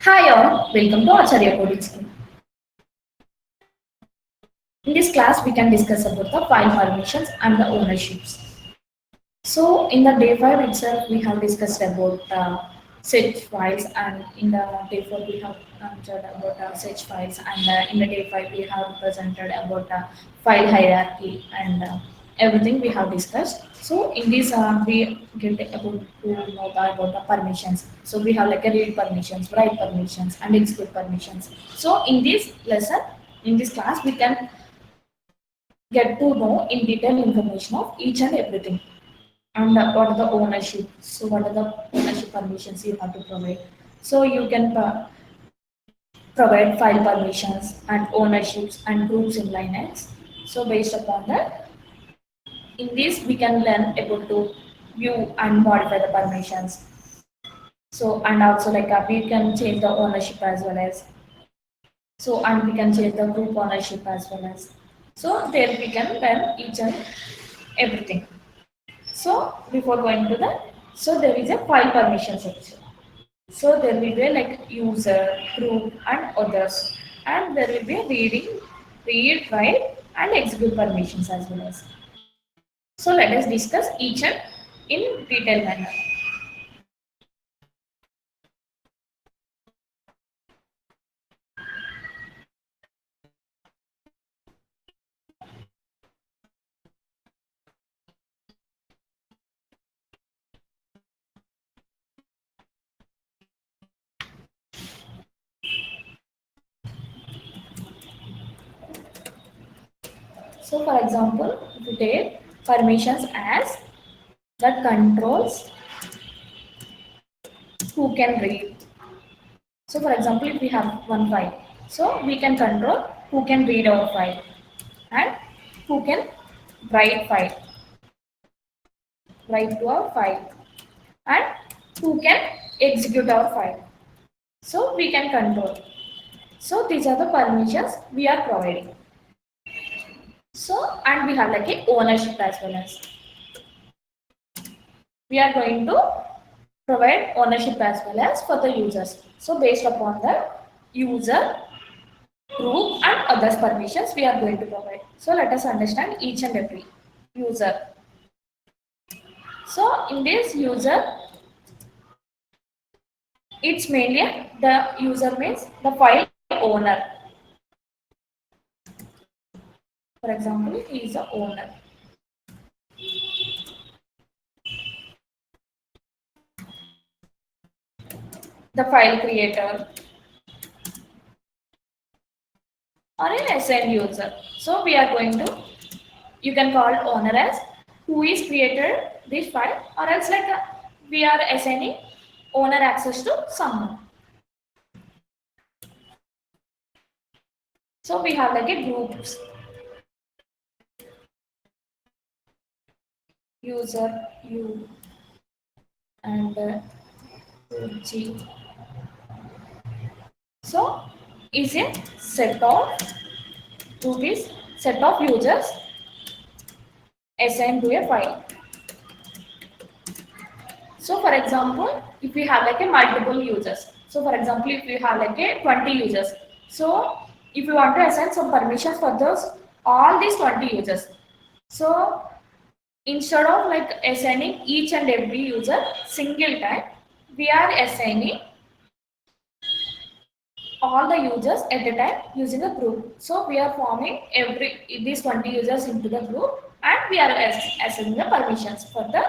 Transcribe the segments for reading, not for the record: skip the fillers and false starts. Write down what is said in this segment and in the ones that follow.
Hi all, welcome to Acharya coding school. In this class, we can discuss about the file permissions and the ownerships. So in the day 5 itself, we have discussed about search files, and in the day 4 we have answered about search files, and in the day 5 we have presented about file hierarchy and everything we have discussed. So in this we get about to know about the permissions. So we have like a read permissions, write permissions, and execute permissions. So in this lesson, in this class, we can get to know in detail information of each and everything. And what are the ownership? So what are the ownership permissions you have to provide? So you can provide file permissions and ownerships and groups in Linux. So based upon that, in this we can learn able to view and modify the permissions. So and also like we can change the ownership as well as, so and we can change the group ownership as well as. So there we can learn each and everything. So before going to that, so there is a file permission section. So there will be like user, group, and others, and there will be reading, read, write, and execute permissions as well as. So let us discuss each and in detail manner. So for example, if you take permissions as that controls who can read. So for example, if we have one file, so we can control who can read our file and who can write write to our file, and who can execute our file. So we can control. So these are the permissions we are providing. So and we have like a ownership as well as. We are going to provide ownership as well as for the users. So based upon the user, group, and others permissions we are going to provide. So let us understand each and every user. So in this user, it's mainly the user means the file owner. For example, he is the owner. The file creator or an assigned user. So we are going to, you can call owner as who is created this file, or else like we are assigning owner access to someone. So we have like a groups, user u and g. So is a set of group is set of users assigned to a file. So for example, if we have like a multiple users, so for example, if we have like a 20 users, so if you want to assign some permissions for those all these 20 users, so instead of like assigning each and every user single time, we are assigning all the users at a time using a group. So we are forming every these 20 users into the group, and we are assigning the permissions for the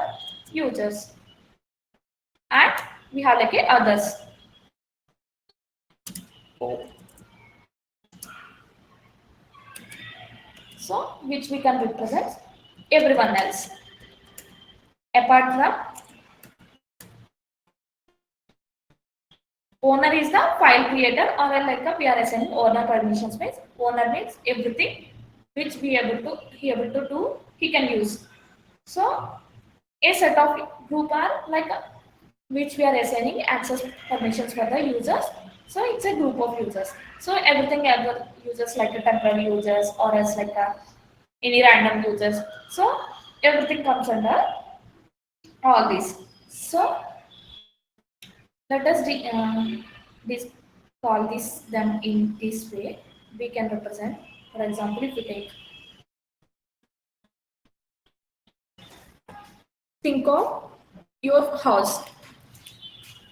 users, and we have like a others. So which we can represent everyone else apart from owner is the file creator, or like we are assigning owner permissions means owner means everything which he able to do, he can use. So a set of group are like which we are assigning access permissions for the users. So it's a group of users. So everything other users like a temporary users, or else like any random users. So everything comes under all these. So let us this call this them in this way, we can represent. For example, if you think of your house.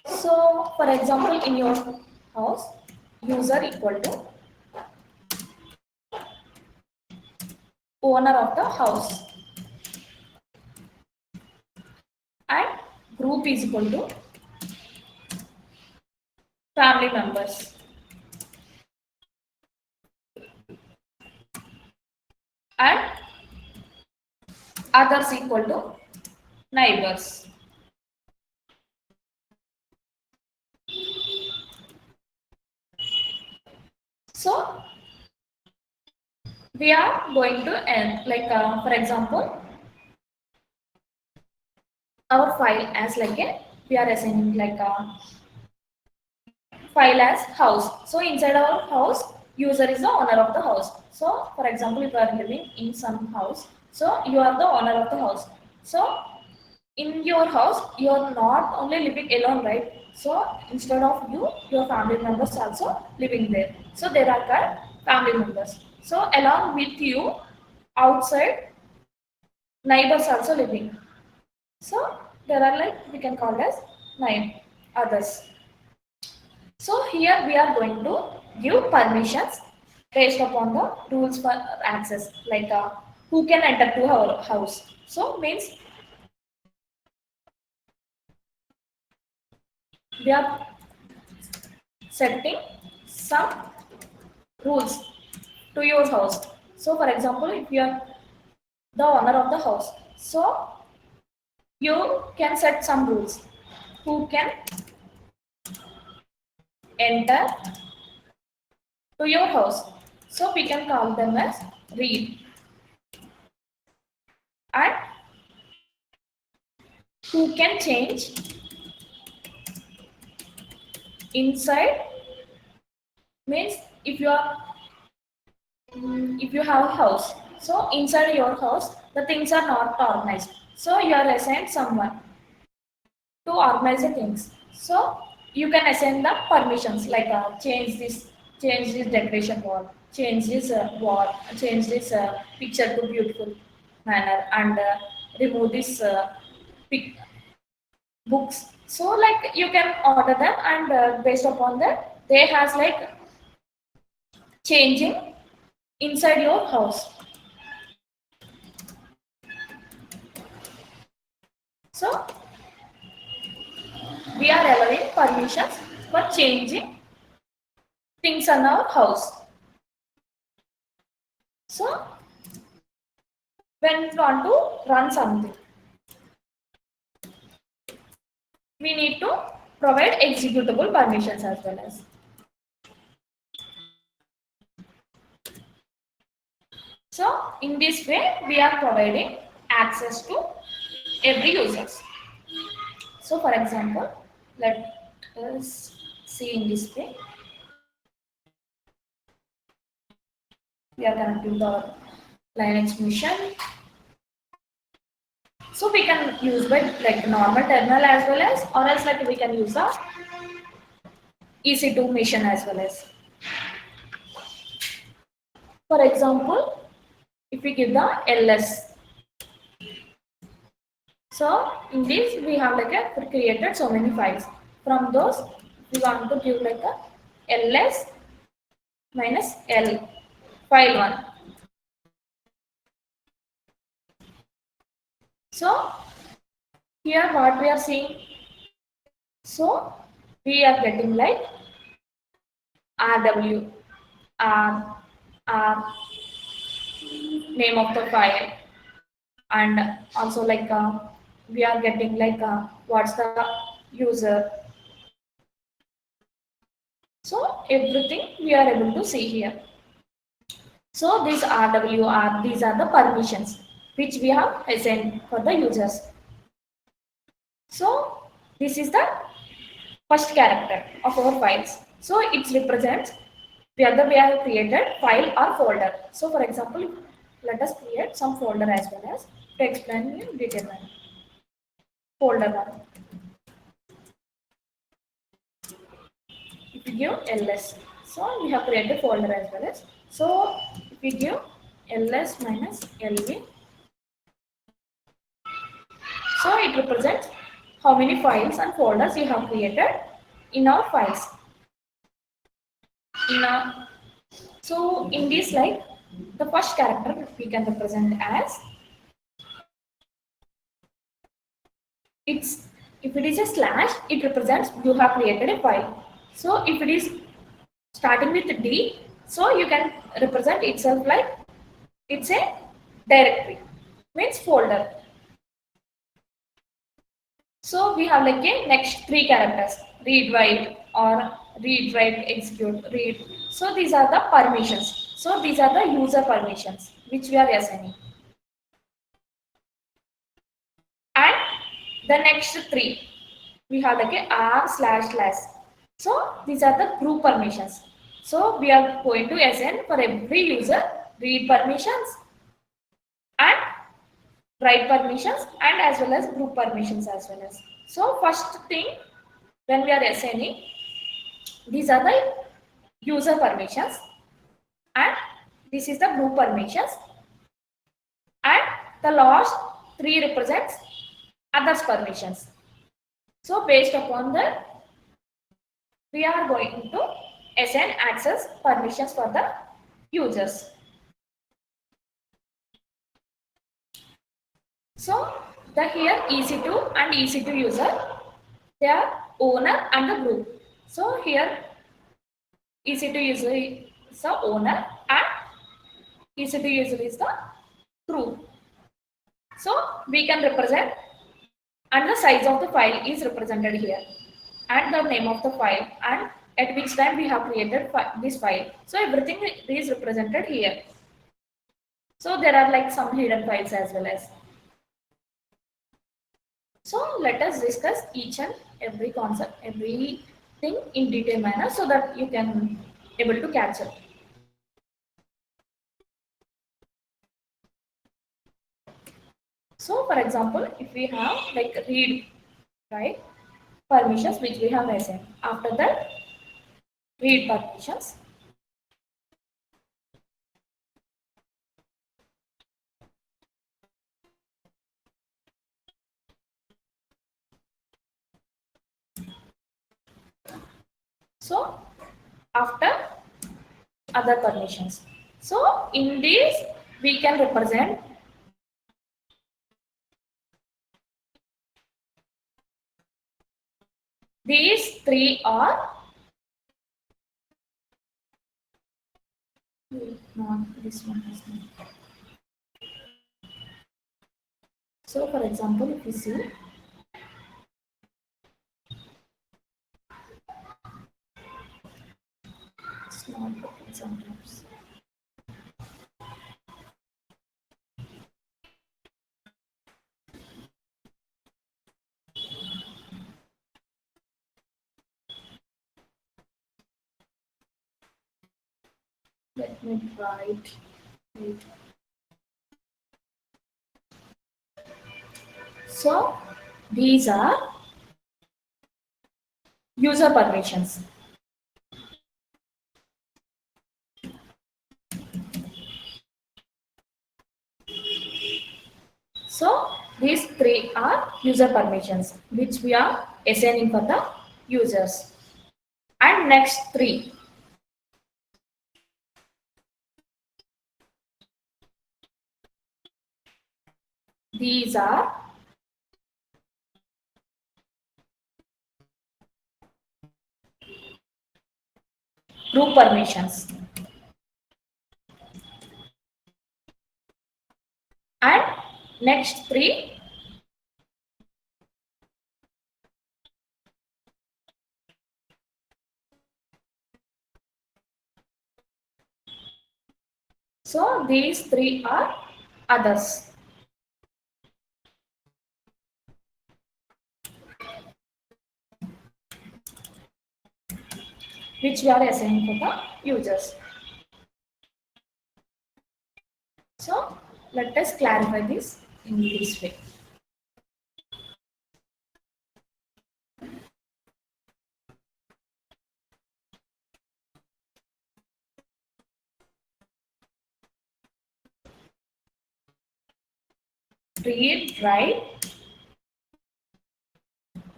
So, for example, in your house, user equal to owner of the house, and group is equal to family members, and others equal to neighbors. So we are going to end, like for example, our file as like a, we are assigning like a file as house. So inside our house, user is the owner of the house. So for example, if you are living in some house, so you are the owner of the house. So in your house, you are not only living alone, right? So instead of you, your family members also living there. So there are called family members. So along with you, outside neighbors also living. So there are like we can call as nine others. So here we are going to give permissions based upon the rules for access, like who can enter to our house. So means we are setting some rules to your house. So for example, if you are the owner of the house, so you can set some rules. Who can enter to your house? So we can call them as read. And who can change inside means if you are if you have a house, so inside your house the things are not organized, so you are assigned someone to organize the things. So you can assign the permissions like change this decoration wall, change this wall, change this picture to beautiful manner, and remove this pic- books. So like you can order them, and based upon that they has like changing inside your house. So we are allowing permissions for changing things in our house. So when we want to run something, we need to provide executable permissions as well as. So in this way, we are providing access to every users. So for example, let us see in this way. We are connecting the Linux machine. So we can use by like normal terminal as well as, or else like we can use a EC2 machine as well as. For example, if we give the ls, so in this we have like a created so many files. From those we want to give like a ls minus l file one. So here what we are seeing, so we are getting like rw r r name of the file, and also like we are getting like what's the user. So everything we are able to see here. So these RWR, these are the permissions which we have assigned for the users. So this is the first character of our files. So it represents whether we have created file or folder. So for example, let us create some folder as well as to explain in detail. Folder one. If if we give ls, so we have created folder as well as. So if we give ls minus lv, so it represents how many files and folders you have created in our files. In our, so in this slide, the first character we can represent as it's, if it is a slash, it represents you have created a file. So if it is starting with D, so you can represent itself like it's a directory, means folder. So we have like a next three characters, read write or read write execute read. So these are the permissions. So these are the user permissions which we are assigning. And the next three, we have like a r slash slash. So these are the group permissions. So we are going to assign for every user read permissions and write permissions and as well as group permissions as well as. So first thing, when we are assigning, these are the user permissions and this is the group permissions, and the last three represents others permissions. So based upon that, we are going to assign access permissions for the users. So the here EC2 and EC2 user, they are owner and the group. So here EC2 user is the owner and EC2 user is the group. So we can represent, and the size of the file is represented here, and the name of the file, and at which time we have created this file. So everything is represented here. So there are like some hidden files as well as. So let us discuss each and every concept, everything in detail manner so that you can able to catch it. So for example, if we have like read, right, permissions which we have assigned. After that, read permissions. So after other permissions. So in this we can represent these three are not this one is not. So for example, if you see it's not working sometimes. Let me write it. So these are user permissions. So these three are user permissions which we are assigning for the users. And next three, these are group permissions. And next three, so these three are others. Which we are assigning for the users. So let us clarify this in this way. read, write,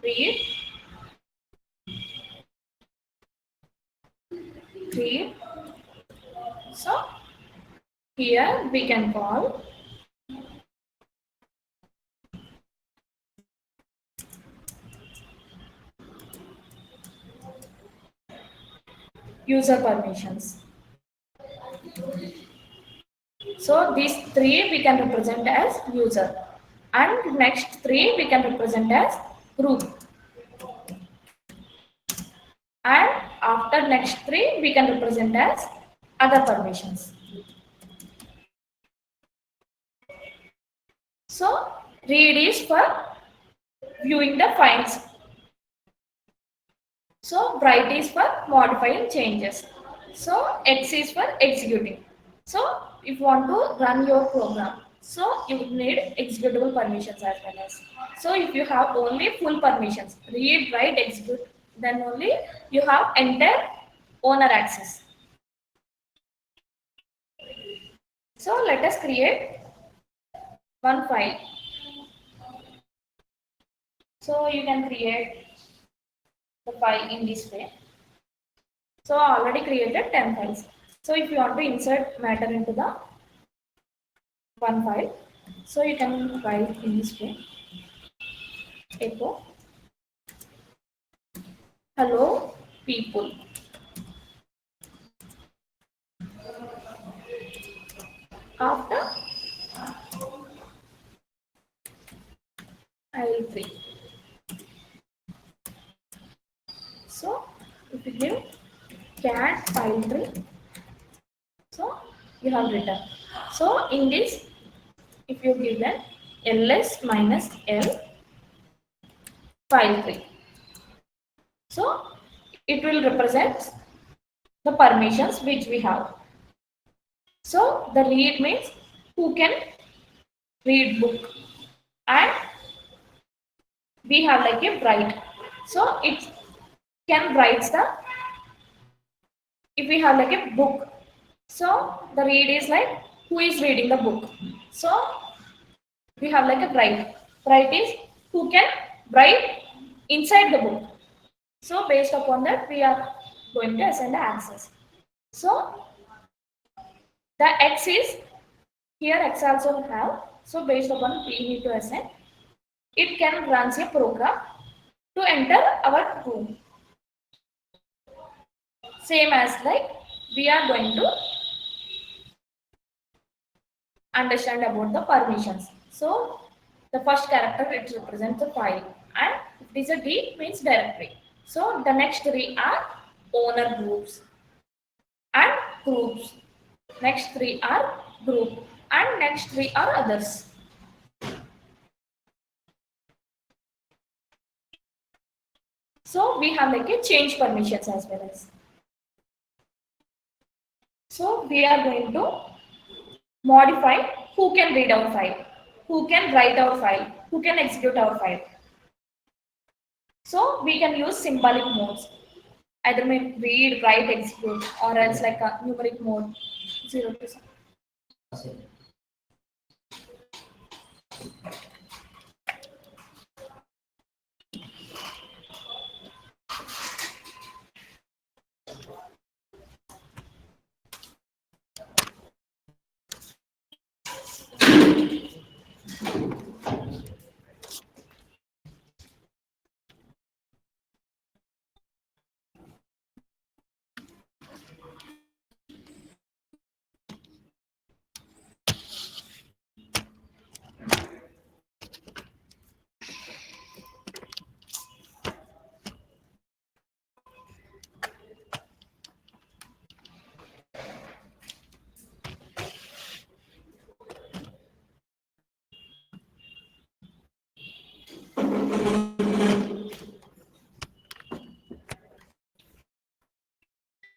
read, read. So here we can call user permissions. So these three we can represent as user, and next three we can represent as group, and after next three we can represent as other permissions. So read is for viewing the files. So write is for modifying changes. So X is for executing. So if you want to run your program, so you need executable permissions as well as. So if you have only full permissions, read, write, execute, then only you have entire owner access. So let us create one file. So you can create the file in this way. So I already created 10 files. So if you want to insert matter into the one file, so you can write in this way: echo hello people. After I will print. So if you give cat file tree, so you have written. So in this, if you give them ls minus l file tree, so it will represent the permissions which we have. So the read means who can read book, and we have like a write. So it can write the, if we have like a book, so the read is like who is reading the book. So we have like a write. Write is who can write inside the book. So based upon that, we are going to assign the access. So the X is here, X also have. So based upon we need to assign, it can run a program to enter our room. Same as like we are going to understand about the permissions. So the first character, it represents the file, and if it is a D means directory. So the next three are owner groups and groups. Next three are group, and next three are others. So we have like a change permissions as well as. So we are going to modify who can read our file, who can write our file, who can execute our file. So we can use symbolic modes, either may read, write, execute, or else like a numeric mode 0 to 7.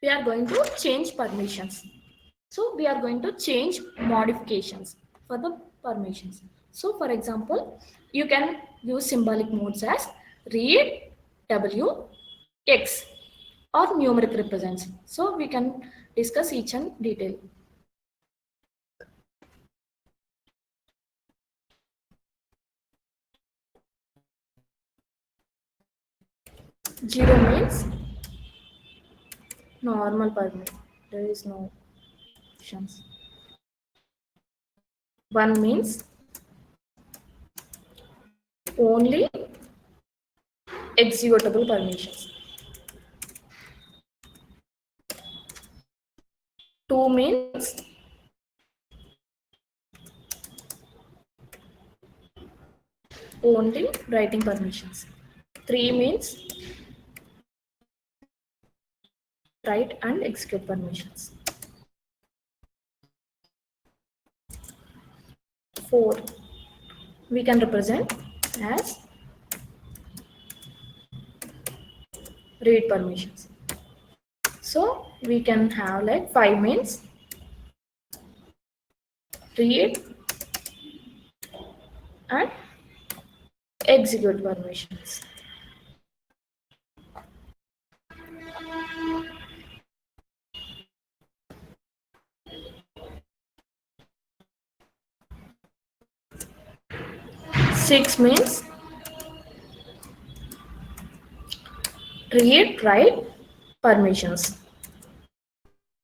We are going to change permissions. So we are going to change modifications for the permissions. So for example, you can use symbolic modes as read, W, X, or numeric represents. So we can discuss each and detail. 0 means normal permit. There is no options. 1 means only executable permissions. 2 means only writing permissions. 3 means write and execute permissions. 4 we can represent as read permissions. So we can have like 5 means read and execute permissions. Six means read, write permissions.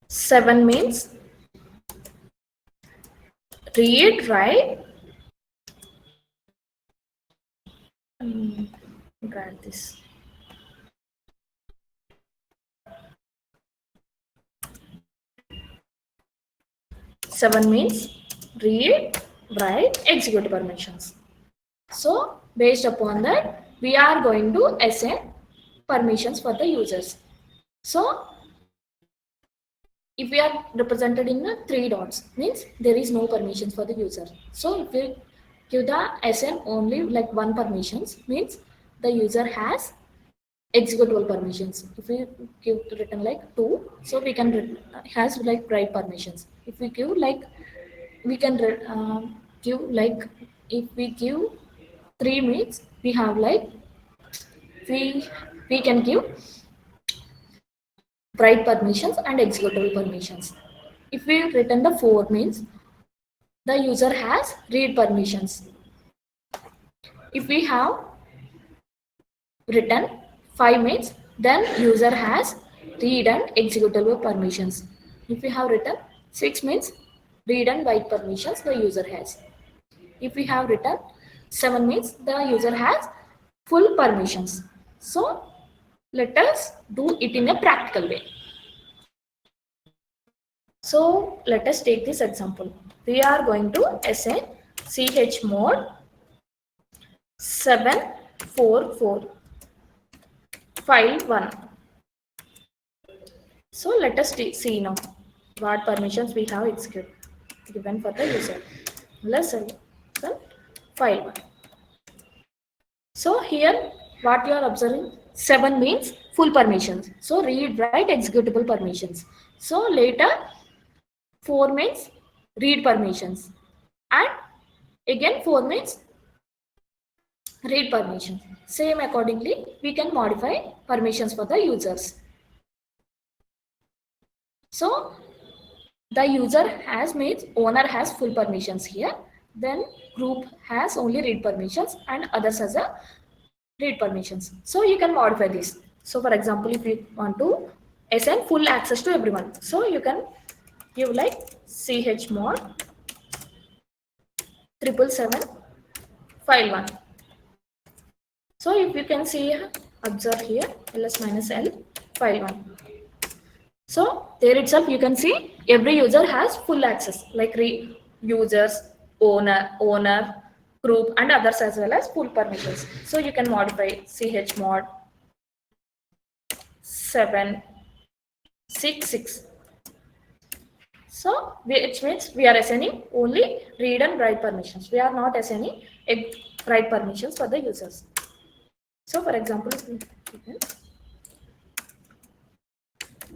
7 means read, write. Grab this. 7 means read, write, execute permissions. So based upon that, we are going to assign permissions for the users. So if we are represented in the 3 dots, means there is no permissions for the user. So if we give the assign only like 1 permissions, means the user has executable permissions. If we give written like 2, so we can has like write permissions. If we give like we can give like if we give 3 means we have like we can give write permissions and executable permissions. If we return the 4 means the user has read permissions. If we have written 5 means then user has read and executable permissions. If we have written 6 means read and write permissions the user has. If we have written 7 means the user has full permissions. So let us do it in a practical way. So let us take this example. We are going to assign chmod 744 file 1. So let us see now what permissions we have executed given for the user. Let's say file 1. So here what you are observing 7 means full permissions. So read, write, executable permissions. So later 4 means read permissions and again 4 means read permissions. Same accordingly we can modify permissions for the users. So the user has means owner has full permissions here, then group has only read permissions and others has a read permissions. So you can modify this. So for example, if you want to assign full access to everyone, so you can give like chmod 777 file 1. So if you can see observe here ls minus l file 1. So there itself you can see every user has full access like users, owner, group and others as well as full permissions. So you can modify chmod 766. So which means we are assigning only read and write permissions. We are not assigning write permissions for the users. So for example,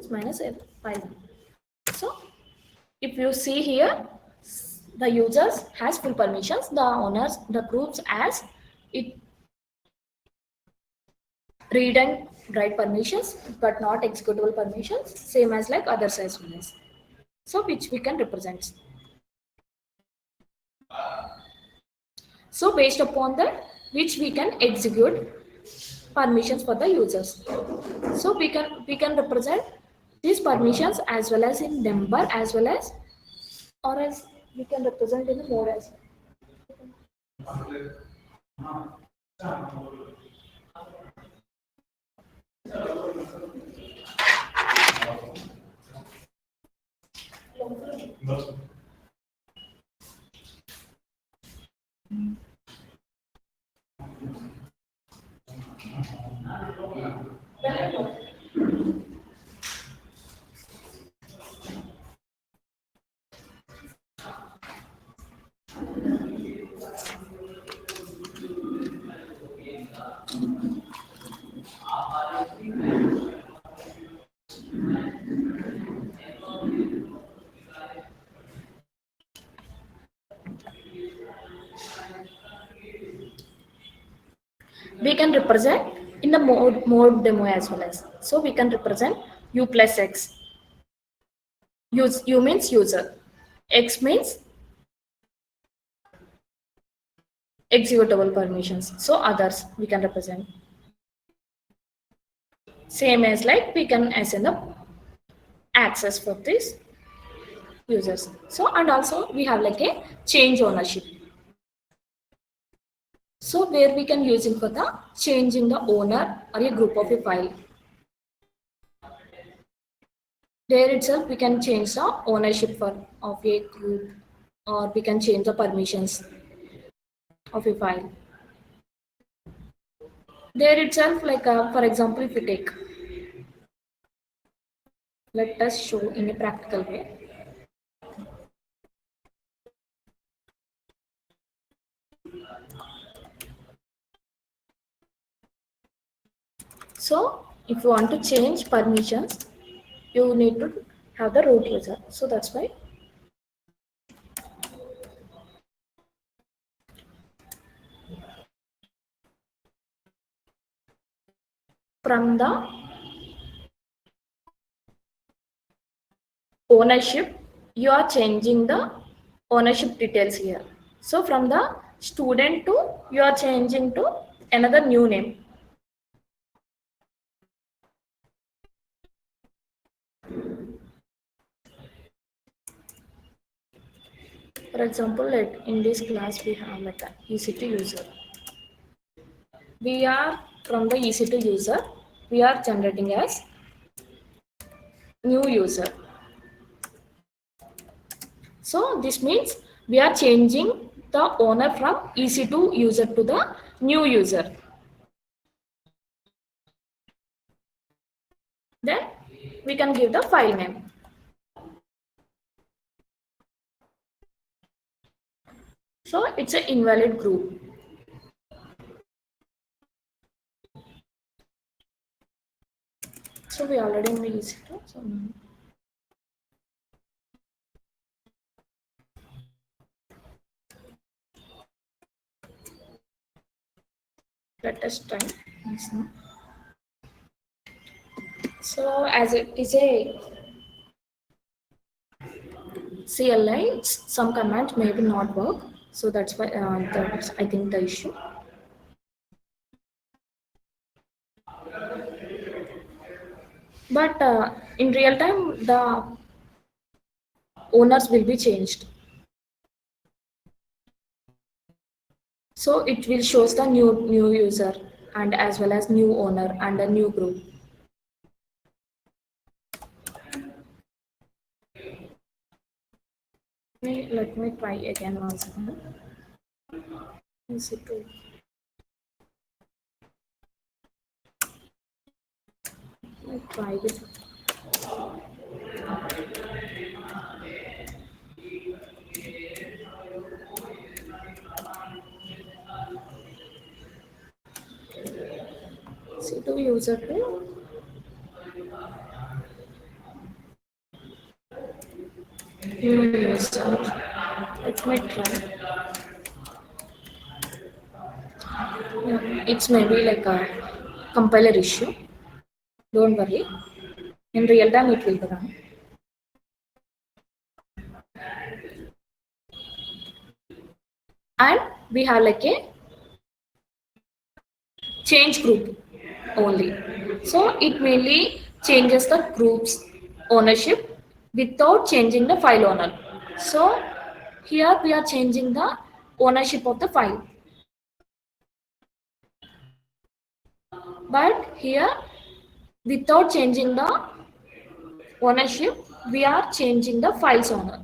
minus file. So if you see here, the users has full permissions, the owners, the groups as it read and write permissions, but not executable permissions, same as like others as well as. So which we can represent. So based upon that, which we can execute permissions for the users. So we can represent these permissions as well as in number as well as, or else we can represent in the mode as well. We can represent in the mode demo as well as. So we can represent u plus x. U means user. X means executable permissions. So others we can represent. Same as like we can assign the access for these users. So and also we have like a change ownership. So where we can use it for the changing the owner or a group of a file. There itself we can change the ownership of a group, or we can change the permissions of a file. There itself, like for example, if we take, let us show in a practical way. So if you want to change permissions, you need to have the root user. So that's why from the ownership, you are changing the ownership details here. So from the student to, you are changing to another new name. For example, in this class we have like an EC2 user. We are from the EC2 user, we are generating as new user. So this means we are changing the owner from EC2 user to the new user. Then we can give the file name. So it's an invalid group. So we already in the EC2. So let us try this now. So as it is a CLI, some commands maybe not work. So that's why that's I think the issue. But in real time, the owners will be changed. So it will shows the new user and as well as new owner and a new group. Let me try again once again. EC2. Let me try this. EC2 user to new user. Let me try. It's maybe like a compiler issue. Don't worry. In real time, it will be run. And we have like a change group. only. So it mainly changes the group's ownership without changing the file owner. So here we are changing the ownership of the file, but here without changing the ownership we are changing the files owner.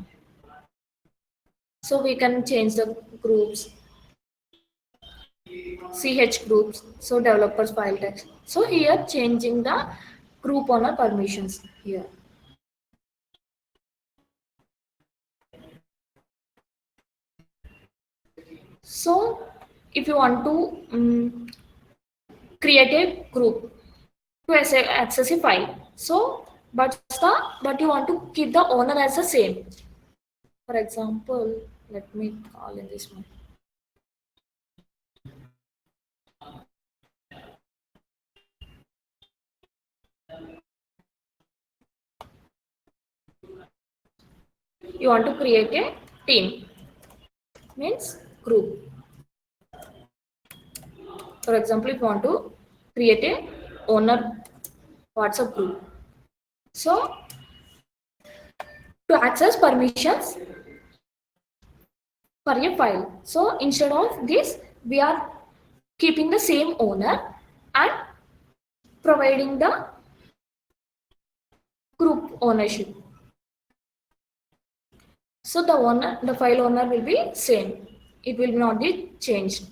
So we can change the groups, ch groups, so developers file text. So here changing the group owner permissions here. So if you want to create a group to access a file, so but you want to keep the owner as the same. For example, let me call in this one. You want to create a team, means group. For example, if you want to create a owner WhatsApp group, so to access permissions for a file. So instead of this, we are keeping the same owner and providing the group ownership. So the file owner will be same. It will not be changed.